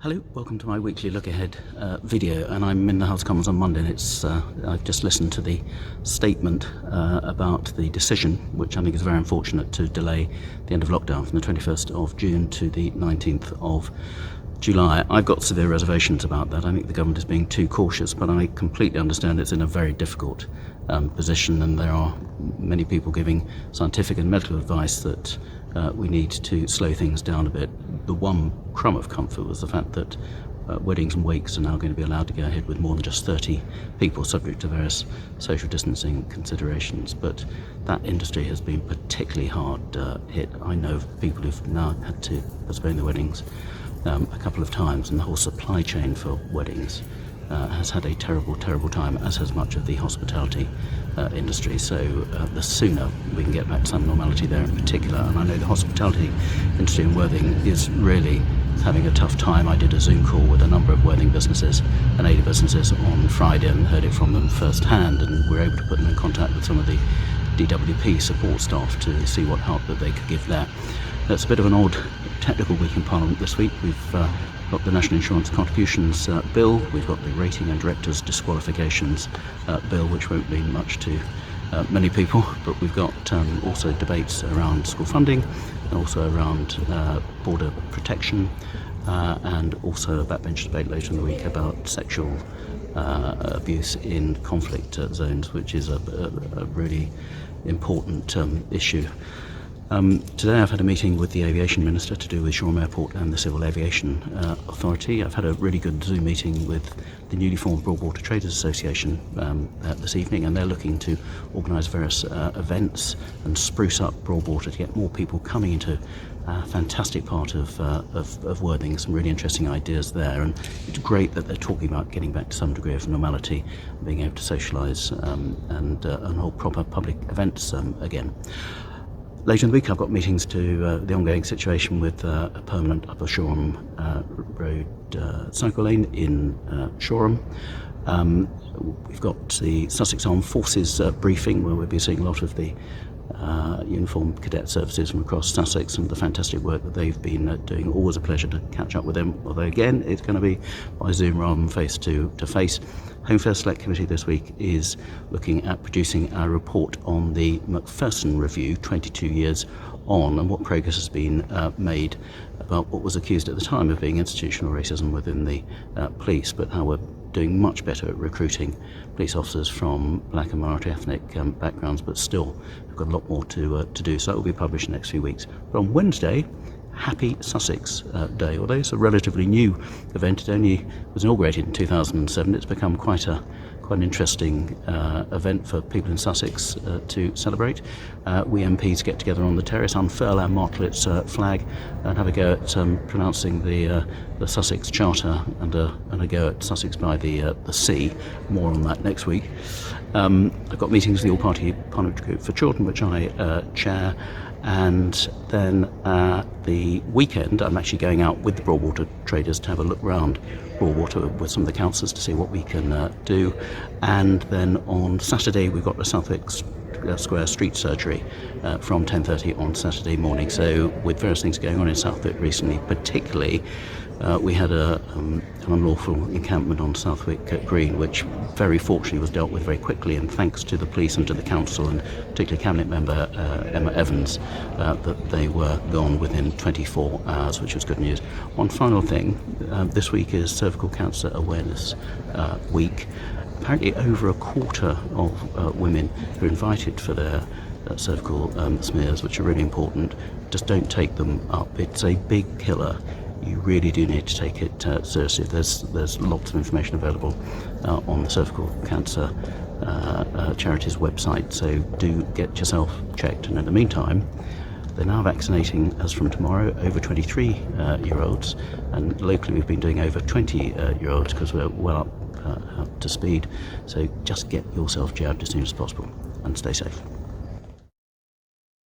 Hello, welcome to my weekly look ahead video, and I'm in the House of Commons on Monday, and I've just listened to the statement about the decision, which I think is very unfortunate, to delay the end of lockdown from the 21st of June to the 19th of July. I've got severe reservations about that. I think the government is being too cautious, but I completely understand it's in a very difficult position, and there are many people giving scientific and medical advice that we need to slow things down a bit. The one crumb of comfort was the fact that weddings and wakes are now going to be allowed to go ahead with more than just 30 people, subject to various social distancing considerations. But that industry has been particularly hard hit. I know of people who've now had to postpone their weddings a couple of times, and the whole supply chain for weddings has had a terrible time, as has much of the hospitality industry. So the sooner we can get back to some normality there in particular, and I know the hospitality industry in Worthing is really having a tough time. I did a Zoom call with a number of Worthing businesses and AD businesses on Friday and heard it from them firsthand, and we're able to put them in contact with some of the DWP support staff to see what help that they could give there. It's a bit of an odd technical week in Parliament this week. We've got the National Insurance Contributions Bill, we've got the Rating and Directors Disqualifications Bill, which won't mean much to many people, but we've got also debates around school funding, and also around border protection, and also a backbench debate later in the week about sexual abuse in conflict zones, which is a really important issue. Today I've had a meeting with the Aviation Minister to do with Shoreham Airport and the Civil Aviation Authority. I've had a really good Zoom meeting with the newly formed Broadwater Traders Association this evening, and they're looking to organise various events and spruce up Broadwater to get more people coming into a fantastic part of Worthing. Some really interesting ideas there, and it's great that they're talking about getting back to some degree of normality, being able to socialise and hold proper public events again. Later in the week I've got meetings to the ongoing situation with a permanent Upper Shoreham Road cycle lane in Shoreham. We've got the Sussex Armed Forces briefing, where we'll be seeing a lot of the uniformed cadet services from across Sussex and the fantastic work that they've been doing. Always a pleasure to catch up with them, although again it's going to be by Zoom rather than face to face. Home Affairs Select Committee this week is looking at producing a report on the Macpherson Review, 22 years on, and what progress has been made about what was accused at the time of being institutional racism within the police, but how we're doing much better at recruiting police officers from black and minority ethnic backgrounds, but still we've got a lot more to do. So that will be published in the next few weeks. But on Wednesday, Happy Sussex Day, although it's a relatively new event. It only was inaugurated in 2007. It's become quite an interesting event for people in Sussex to celebrate. We MPs get together on the terrace, unfurl our martlet's flag, and have a go at pronouncing the Sussex Charter, and a go at Sussex by the sea. More on that next week. I've got meetings with the All-Party Parliamentary Group for Chiltern, which I chair. And then the weekend I'm actually going out with the Broadwater traders to have a look round Broadwater with some of the councillors to see what we can do. And then on Saturday we've got the Southwick Square street surgery from 10:30 on Saturday morning. So with various things going on in Southwick recently, particularly we had an unlawful encampment on Southwick Green, which very fortunately was dealt with very quickly, and thanks to the police and to the council, and particularly Cabinet member Emma Evans, that they were gone within 24 hours, which was good news. One final thing, this week is Cervical Cancer Awareness Week. Apparently over a quarter of women are invited for their cervical smears, which are really important. Just don't take them up. It's a big killer. You really do need to take it seriously. There's lots of information available on the Cervical Cancer Charity's website, so do get yourself checked. And in the meantime, they're now vaccinating, as from tomorrow, over 23-year-olds, and locally we've been doing over 20-year-olds because we're well up to speed. So just get yourself jabbed as soon as possible, and stay safe.